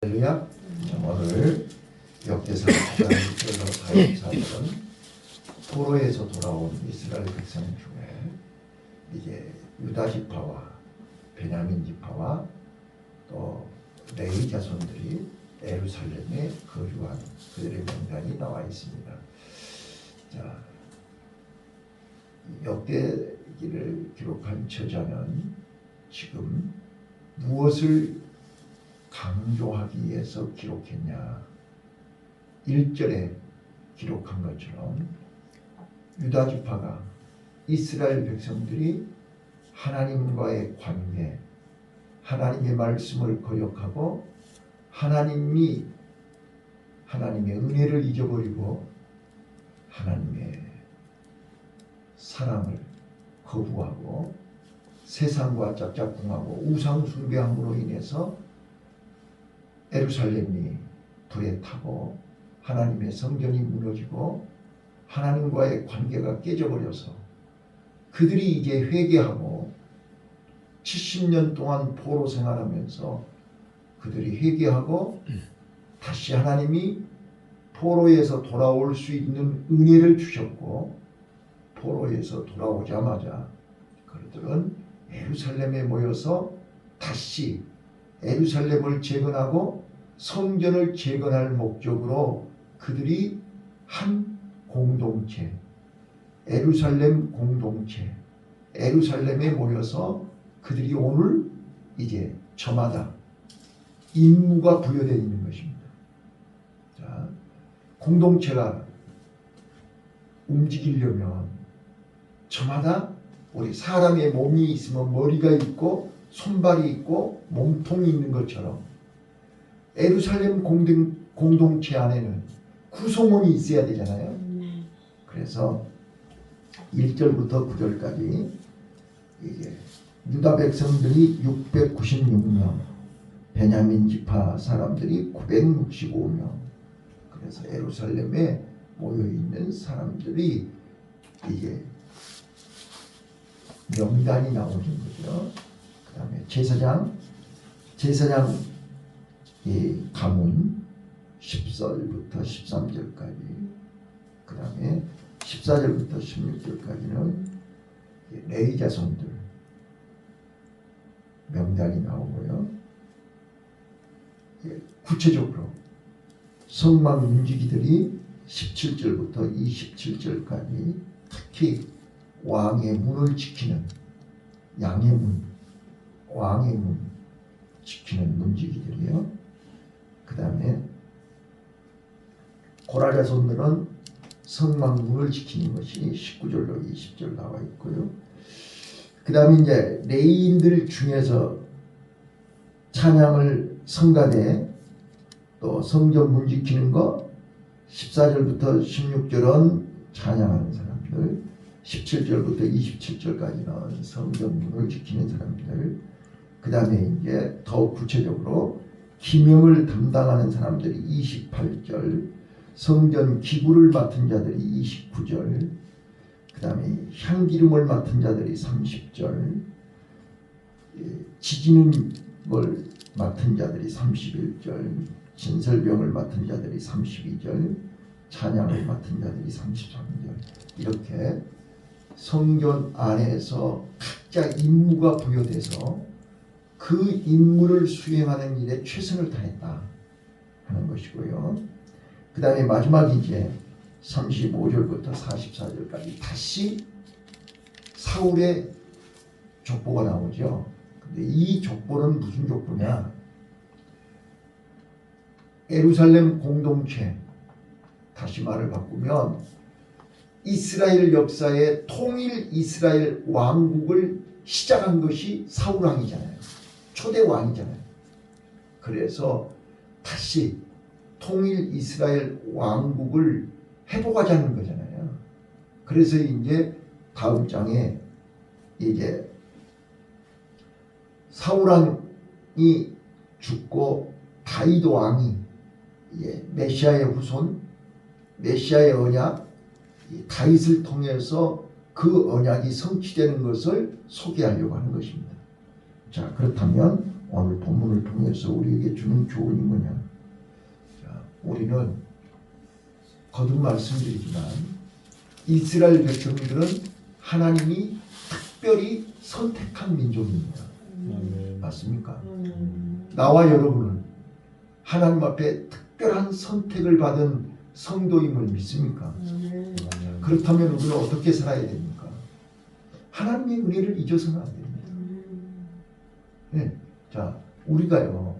할렐루야. 오늘 역대상 1절로 44절은 포로에서 돌아온 이스라엘 백성 중에 이제 유다 지파와 베냐민 지파와 또 레위 자손들이 예루살렘에 거주한 그들의 명단이 나와 있습니다. 자, 역대기를 기록한 저자는 지금 무엇을 강조하기 위해서 기록했냐? 1절에 기록한 것처럼 유다 지파가 이스라엘 백성들이 하나님과의 관계, 하나님의 말씀을 거역하고 하나님의 은혜를 잊어버리고 하나님의 사랑을 거부하고 세상과 짝짝꿍하고 우상 숭배함으로 인해서 예루살렘이 불에 타고 하나님의 성전이 무너지고 하나님과의 관계가 깨져버려서 그들이 이제 회개하고 70년 동안 포로 생활하면서 그들이 회개하고 다시 하나님이 포로에서 돌아올 수 있는 은혜를 주셨고 포로에서 돌아오자마자 그들은 예루살렘에 모여서 다시 예루살렘을 재건하고 성전을 재건할 목적으로 그들이 한 공동체, 예루살렘 공동체, 예루살렘에 모여서 그들이 오늘 이제 저마다 임무가 부여되어 있는 것입니다. 자, 공동체가 움직이려면 저마다 우리 사람의 몸이 있으면 머리가 있고 손발이 있고 몸통이 있는 것처럼 예루살렘 공동체 안에는 구성원이 있어야 되잖아요. 그래서 1절부터 9절까지 이게 유다 백성들이 696명, 베냐민 지파 사람들이 965명. 그래서 예루살렘에 모여 있는 사람들이 이게 명단이 나오는 거죠. 그 다음에 제사장 가문 10절부터 13절까지, 그 다음에 14절부터 16절까지는 레위 자손들 명단이 나오고요. 구체적으로 성막 문지기들이 17절부터 27절까지 특히 왕의 문을 지키는 양의 문, 왕의 문 지키는 문지기들이요. 그 다음에 고라 자손들은 성막 문을 지키는 것이 19절로 20절 나와 있고요. 그 다음에 이제 레위인들 중에서 찬양을 성가대 또 성전 문 지키는 거 14절부터 16절은 찬양하는 사람들, 17절부터 27절까지는 성전 문을 지키는 사람들, 그 다음에 이제 더 구체적으로 기명을 담당하는 사람들이 28절, 성전 기구를 맡은 자들이 29절, 그 다음에 향기름을 맡은 자들이 30절, 지지는 걸 맡은 자들이 31절, 진설병을 맡은 자들이 32절, 찬양을 맡은 자들이 33절. 이렇게 성전 안에서 각자 임무가 부여돼서 그 임무를 수행하는 일에 최선을 다했다 하는 것이고요. 그 다음에 마지막 이제 35절부터 44절까지 다시 사울의 족보가 나오죠. 근데 이 족보는 무슨 족보냐? 예루살렘 공동체, 다시 말을 바꾸면 이스라엘 역사의 통일 이스라엘 왕국을 시작한 것이 사울 왕이잖아요. 초대 왕이잖아요. 그래서 다시 통일 이스라엘 왕국을 회복하자는 거잖아요. 그래서 이제 다음 장에 이제 사울 왕이 죽고 다윗 왕이 메시아의 후손, 메시아의 언약, 다윗을 통해서 그 언약이 성취되는 것을 소개하려고 하는 것입니다. 자, 그렇다면 오늘 본문을 통해서 우리에게 주는 교훈이 뭐냐? 자, 우리는 거듭 말씀드리지만 이스라엘 백성들은 하나님이 특별히 선택한 민족입니다. 맞습니까? 나와 여러분은 하나님 앞에 특별한 선택을 받은 성도임을 믿습니까? 그렇다면 우리는 어떻게 살아야 됩니까? 하나님의 은혜를 잊어서는 안 됩니다. 네. 자, 우리가요,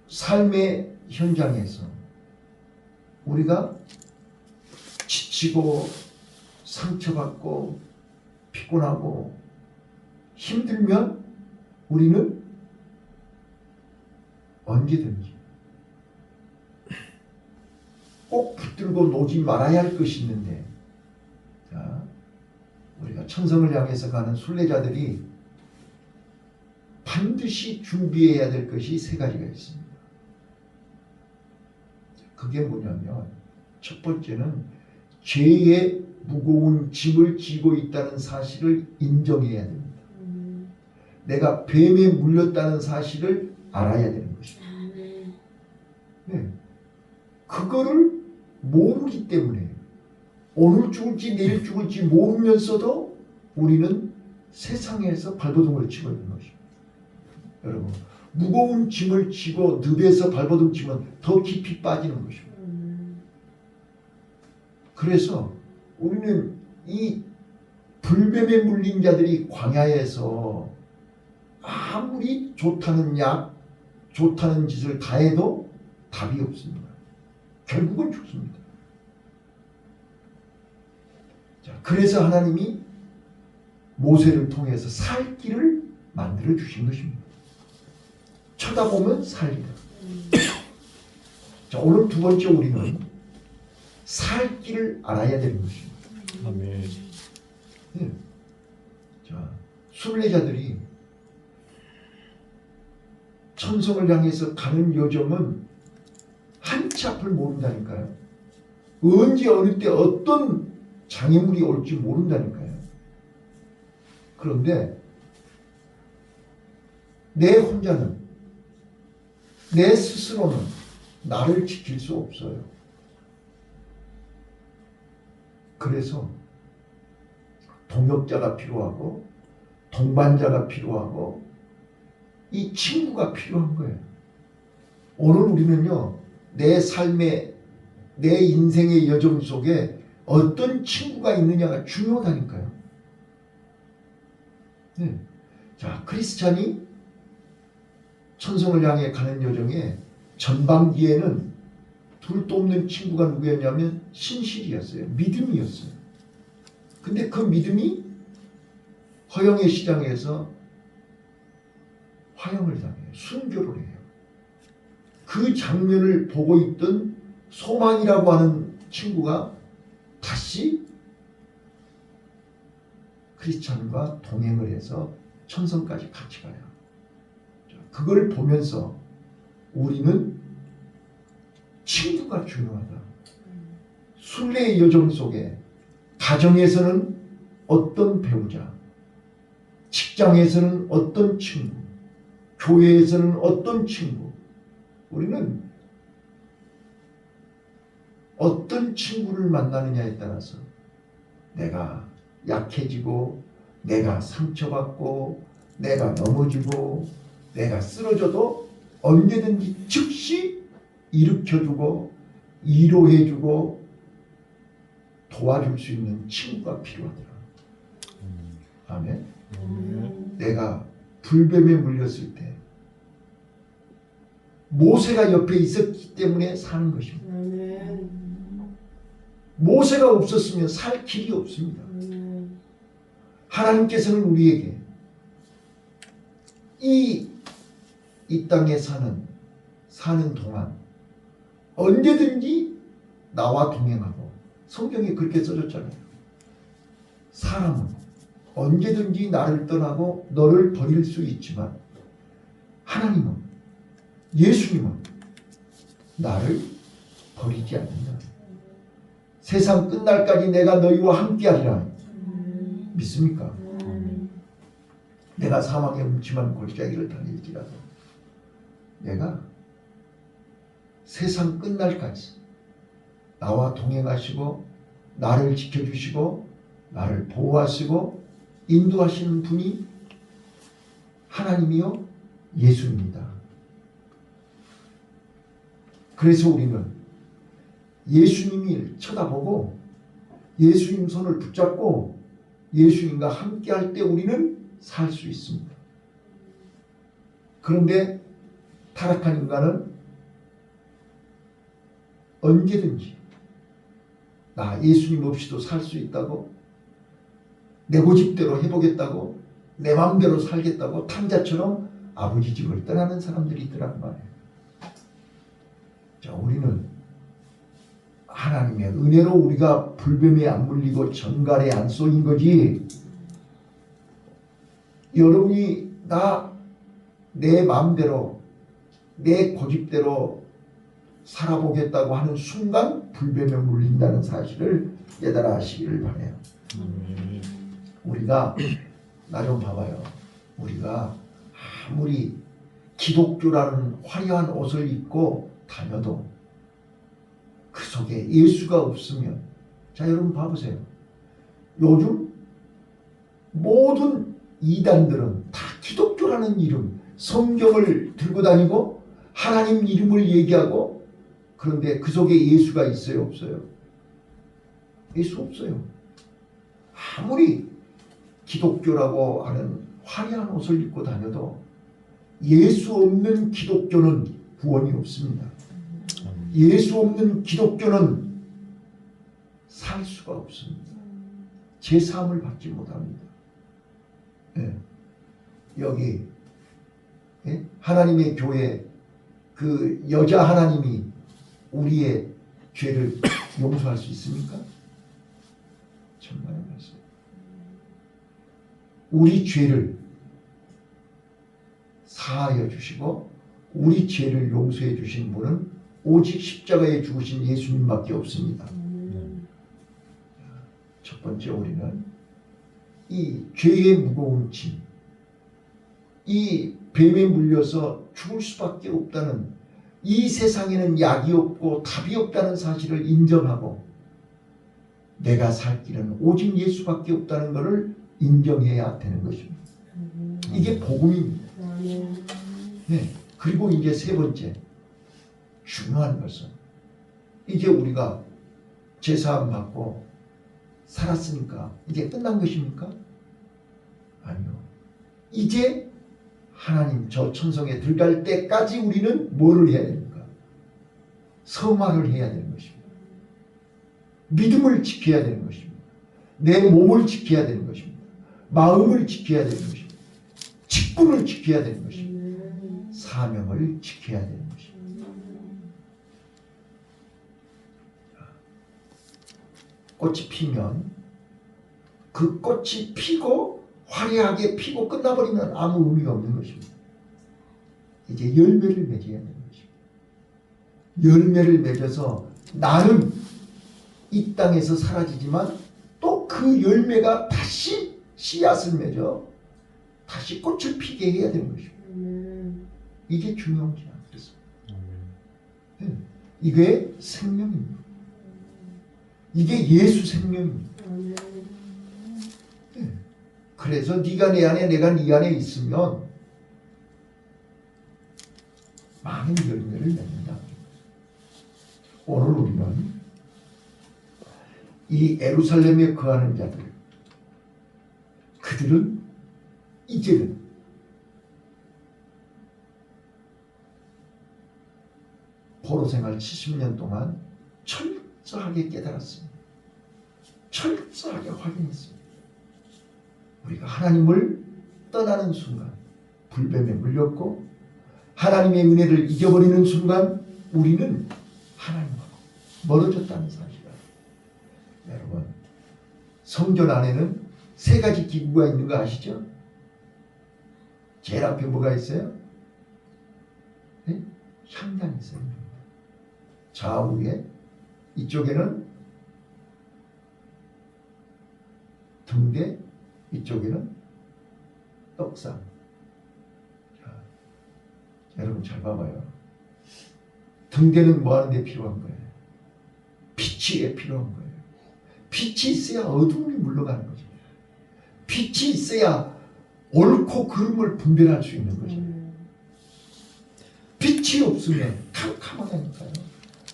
삶의 현장에서 우리가 지치고 상처받고 피곤하고 힘들면 우리는 언제든지 꼭 붙들고 놓지 말아야 할 것이 있는데, 자, 우리가 천성을 향해서 가는 순례자들이 반드시 준비해야 될 것이 세 가지가 있습니다. 그게 뭐냐면, 첫 번째는 죄의 무거운 짐을 지고 있다는 사실을 인정해야 됩니다. 내가 뱀에 물렸다는 사실을 알아야 되는 것입니다. 네. 그거를 모르기 때문에 오늘 죽을지 내일 죽을지 모르면서도 우리는 세상에서 발버둥을 치고 있는 것입니다. 여러분, 무거운 짐을 지고 늪에서 발버둥 치면 더 깊이 빠지는 것입니다. 그래서 우리는 이 불뱀에 물린 자들이 광야에서 아무리 좋다는 약, 좋다는 짓을 다 해도 답이 없습니다. 결국은 죽습니다. 자, 그래서 하나님이 모세를 통해서 살 길을 만들어 주신 것입니다. 쳐다보면 살리라. 자, 오늘 두 번째 우리는 살 길을 알아야 되는 것입니다. 아멘. 네. 자, 순례자들이 천성을 향해서 가는 여정은 한치 앞을 모른다니까요. 언제 어느 때 어떤 장애물이 올지 모른다니까요. 그런데 내 혼자는, 내 스스로는 나를 지킬 수 없어요. 그래서 동역자가 필요하고 동반자가 필요하고 이 친구가 필요한 거예요. 오늘 우리는요, 내 삶의, 내 인생의 여정 속에 어떤 친구가 있느냐가 중요하다니까요. 네. 자, 크리스찬이 천성을 향해 가는 여정에 전반기에는 둘도 없는 친구가 누구였냐면 신실이었어요. 믿음이었어요. 근데 그 믿음이 허영의 시장에서 화형을 당해요. 순교를 해요. 그 장면을 보고 있던 소망이라고 하는 친구가 다시 크리스찬과 동행을 해서 천성까지 같이 가요. 그걸 보면서 우리는 친구가 중요하다. 순례의 여정 속에 가정에서는 어떤 배우자, 직장에서는 어떤 친구, 교회에서는 어떤 친구, 우리는 어떤 친구를 만나느냐에 따라서 내가 약해지고 내가 상처받고 내가 넘어지고 내가 쓰러져도 언제든지 즉시 일으켜주고 위로해주고 도와줄 수 있는 친구가 필요하더라. 아멘. 내가 불뱀에 물렸을 때 모세가 옆에 있었기 때문에 사는 것입니다. 모세가 없었으면 살 길이 없습니다. 하나님께서는 우리에게 이 땅에 사는 동안 언제든지 나와 동행하고, 성경에 그렇게 써졌잖아요. 사람은 언제든지 나를 떠나고 너를 버릴 수 있지만 하나님은, 예수님은 나를 버리지 않는다. 세상 끝날까지 내가 너희와 함께하리라. 믿습니까? 내가 사망의 음침한 골짜기를 다닐지라도 내가 세상 끝날까지 나와 동행하시고 나를 지켜주시고 나를 보호하시고 인도하시는 분이 하나님이요 예수입니다. 그래서 우리는 예수님을 쳐다보고 예수님 손을 붙잡고 예수님과 함께 할 때 우리는 살 수 있습니다. 그런데 타락한 인간은 언제든지 나 예수님 없이도 살 수 있다고, 내 고집대로 해보겠다고, 내 마음대로 살겠다고 탕자처럼 아버지 집을 떠나는 사람들이 있더란 말이에요. 자, 우리는 하나님의 은혜로 우리가 불뱀에 안 물리고 전갈에 안 쏘인 거지, 여러분이 내 마음대로 내 고집대로 살아보겠다고 하는 순간 불뱀에 물린다는 사실을 깨달아 하시기를 바라요. 우리가 나 좀 봐봐요. 우리가 아무리 기독교라는 화려한 옷을 입고 다녀도 그 속에 예수가 없으면, 자 여러분 봐보세요. 요즘 모든 이단들은 다 기독교라는 이름, 성경을 들고 다니고 하나님 이름을 얘기하고, 그런데 그 속에 예수가 있어요 없어요? 예수 없어요. 아무리 기독교라고 하는 화려한 옷을 입고 다녀도 예수 없는 기독교는 구원이 없습니다. 예수 없는 기독교는 살 수가 없습니다. 제사함을 받지 못합니다. 네. 여기 하나님의 교회 그 여자 하나님이 우리의 죄를 용서할 수 있습니까? 정말 말씀. 우리 죄를 사하여 주시고 우리 죄를 용서해 주신 분은 오직 십자가에 죽으신 예수님밖에 없습니다. 첫 번째, 우리는 이 죄의 무거운 짐, 이 뱀에 물려서 죽을 수밖에 없다는, 이 세상에는 약이 없고 답이 없다는 사실을 인정하고 내가 살 길은 오직 예수밖에 없다는 것을 인정해야 되는 것입니다. 이게 복음입니다. 네. 그리고 이제 세 번째 중요한 것은, 이제 우리가 제사함 받고 살았으니까 이제 끝난 것입니까? 아니요. 이제 하나님 저 천성에 들어갈 때까지 우리는 뭐를 해야 됩니까? 성화를 해야 되는 것입니다. 믿음을 지켜야 되는 것입니다. 내 몸을 지켜야 되는 것입니다. 마음을 지켜야 되는 것입니다. 직분을 지켜야 되는 것입니다. 사명을 지켜야 되는 것입니다. 꽃이 피면 그 꽃이 피고 화려하게 피고 끝나버리면 아무 의미가 없는 것입니다. 이제 열매를 맺어야 되는 것입니다. 열매를 맺어서 나는 이 땅에서 사라지지만 또 그 열매가 다시 씨앗을 맺어 다시 꽃을 피게 해야 되는 것입니다. 이게 중요하지 않겠습니까? 이게 생명입니다. 이게 예수 생명입니다. 그래서 네가 내 안에 내가 네 안에 있으면 많은 열매를 맺는다. 오늘 우리는 이 예루살렘에 거하는 자들, 그들은 이제는 포로생활 70년 동안 철저하게 깨달았습니다. 철저하게 확인했습니다. 우리가 하나님을 떠나는 순간 불뱀에 물렸고, 하나님의 은혜를 잊어버리는 순간 우리는 하나님하고 멀어졌다는 사실이에요. 여러분, 성전 안에는 세 가지 기구가 있는 거 아시죠? 제일 앞에 뭐가 있어요? 네? 향단이 있어요. 좌우에, 이쪽에는 등대, 이쪽에는 떡상. 자, 여러분 잘 봐봐요. 등대는 뭐 하는 데 필요한 거예요? 빛이 필요한 거예요. 빛이 있어야 어둠이 물러가는 거죠. 빛이 있어야 옳고 그름을 분별할 수 있는 거죠. 빛이 없으면 캄캄하다니까요.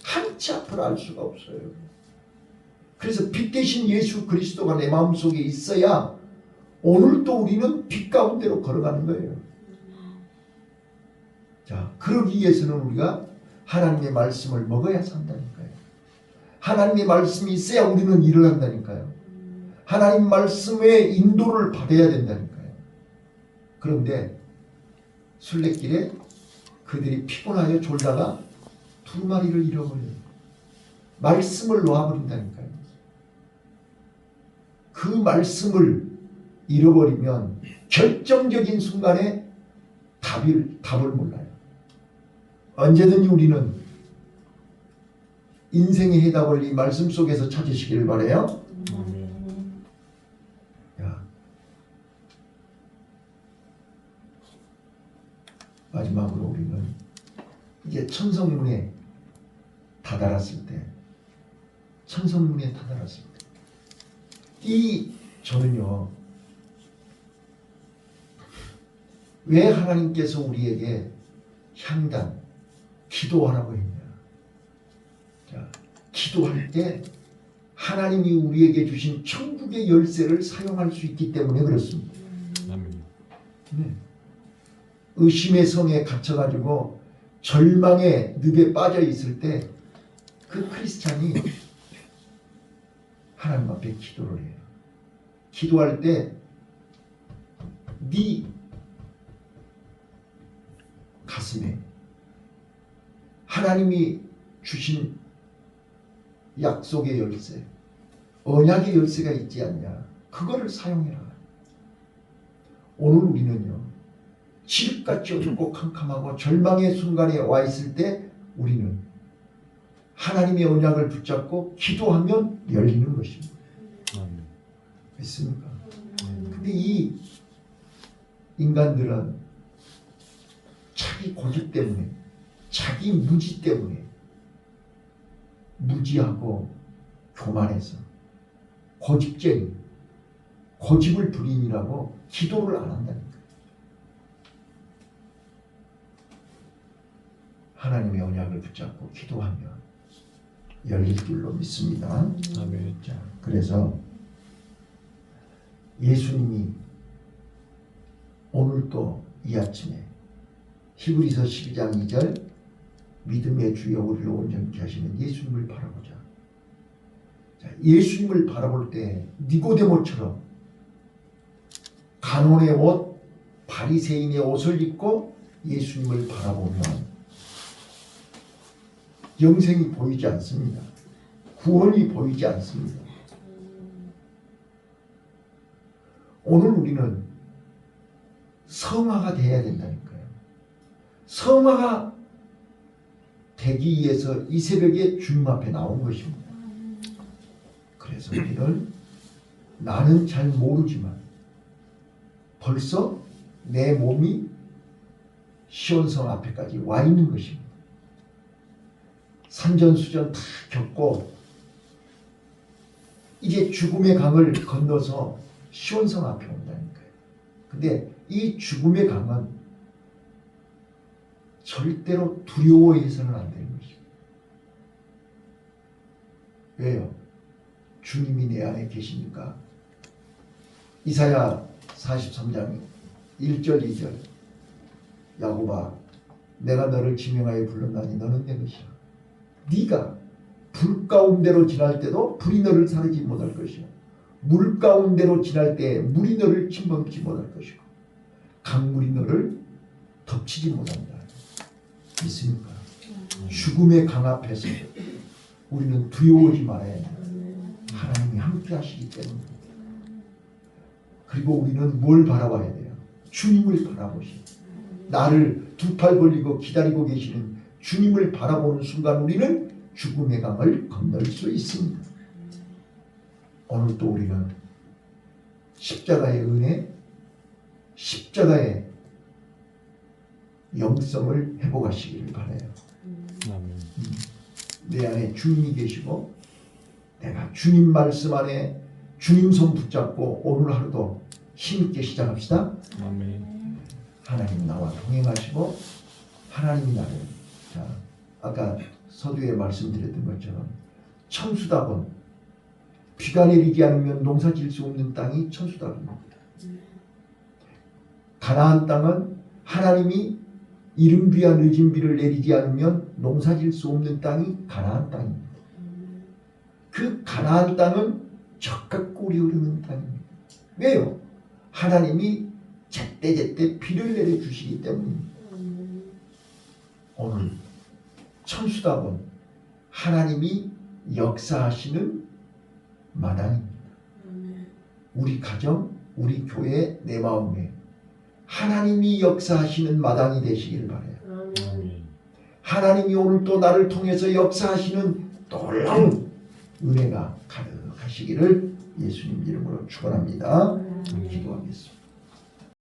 한치 앞을 알 수가 없어요. 그래서 빛 대신 예수 그리스도가 내 마음속에 있어야 오늘도 우리는 빛 가운데로 걸어가는 거예요. 자, 그러기 위해서는 우리가 하나님의 말씀을 먹어야 산다니까요. 하나님의 말씀이 있어야 우리는 일을 한다니까요. 하나님 말씀의 인도를 받아야 된다니까요. 그런데 순례길에 그들이 피곤하여 졸다가 2마리를 잃어버려요. 말씀을 놓아버린다니까요. 그 말씀을 잃어버리면 결정적인 순간에 답을 몰라요. 언제든지 우리는 인생의 해답을 이 말씀 속에서 찾으시기를 바라요. 마지막으로 우리는 이제 천성문에 다다랐을 때, 저는요, 왜 하나님께서 우리에게 향단, 기도하라고 했냐? 자, 기도할 때 하나님이 우리에게 주신 천국의 열쇠를 사용할 수 있기 때문에 그렇습니다. 네. 의심의 성에 갇혀가지고 절망의 늪에 빠져 있을 때 그 크리스찬이 하나님 앞에 기도를 해요. 기도할 때 네 가슴에 하나님이 주신 약속의 열쇠, 언약의 열쇠가 있지 않냐? 그거를 사용해라. 오늘 우리는요, 칠흑같이 어둡고 캄캄하고 절망의 순간에 와 있을 때 우리는 하나님의 언약을 붙잡고 기도하면 열리는 것입니다. 믿습니까? 근데 이 인간들은 자기 고집 때문에, 자기 무지 때문에 무지하고 교만해서 고집쟁이, 고집을 부린이라고 기도를 안 한다니까. 하나님의 언약을 붙잡고 기도하면 열릴 줄로 믿습니다. 아멘. 자, 그래서 예수님이 오늘도 이 아침에 히브리서 12장 2절 믿음의 주여 우리를 온전케 하시는 예수님을 바라보자. 자, 예수님을 바라볼 때 니고데모처럼 간혼의 옷, 바리새인의 옷을 입고 예수님을 바라보면 영생이 보이지 않습니다. 구원이 보이지 않습니다. 오늘 우리는 성화가 돼야 된다니까요. 성화가 되기 위해서 이 새벽에 주님 앞에 나온 것입니다. 그래서 우리는 나는 잘 모르지만 벌써 내 몸이 시온성 앞에까지 와 있는 것입니다. 산전수전 다 겪고 이제 죽음의 강을 건너서 시온성 앞에 온다니까요. 근데 이 죽음의 강은 절대로 두려워해서는 안 되는 것입니다. 왜요? 주님이 내 안에 계시니까. 이사야 43장 1절 2절 야곱아 내가 너를 지명하여 불렀나니 너는 내 것이라. 네가 불 가운데로 지날 때도 불이 너를 사르지 못할 것이요 물 가운데로 지날 때 물이 너를 침범치 못할 것이고 강물이 너를 덮치지 못한다. 믿습니까? 죽음의 강 앞에서 우리는 두려워하지 말아야 한다. 하나님이 함께 하시기 때문에. 그리고 우리는 뭘 바라봐야 돼요? 주님을 바라보시. 나를 두 팔 벌리고 기다리고 계시는 주님을 바라보는 순간 우리는 죽음의 강을 건널 수 있습니다. 오늘 또 우리는 십자가의 은혜, 십자가의 영성을 회복하시기를 바라요. 아멘. 내 안에 주님이 계시고 내가 주님 말씀 안에 주님 손 붙잡고 오늘 하루도 힘있게 시작합시다. 아멘. 하나님 나와 동행하시고 하나님이 나를, 자, 아까 서두에 말씀드렸던 것처럼 천수답은 비가 내리지 않으면 농사 지을 수 없는 땅이 천수답입니다. 가나안 땅은 하나님이 이른 비와 늦은 비를 내리지 않으면 농사 지을 수 없는 땅이 가나안 땅입니다. 그 가나안 땅은 적과 꿀이 흐르는 땅입니다. 왜요? 하나님이 제때제때 비를 내려주시기 때문입니다. 오늘 천수답은 하나님이 역사하시는 마당입니다. 우리 가정, 우리 교회, 내 마음에 하나님이 역사하시는 마당이 되시길 바라요. 아멘. 하나님이 오늘 또 나를 통해서 역사하시는 놀라운 은혜가 가득하시기를 예수님 이름으로 축원합니다. 기도하겠습니다.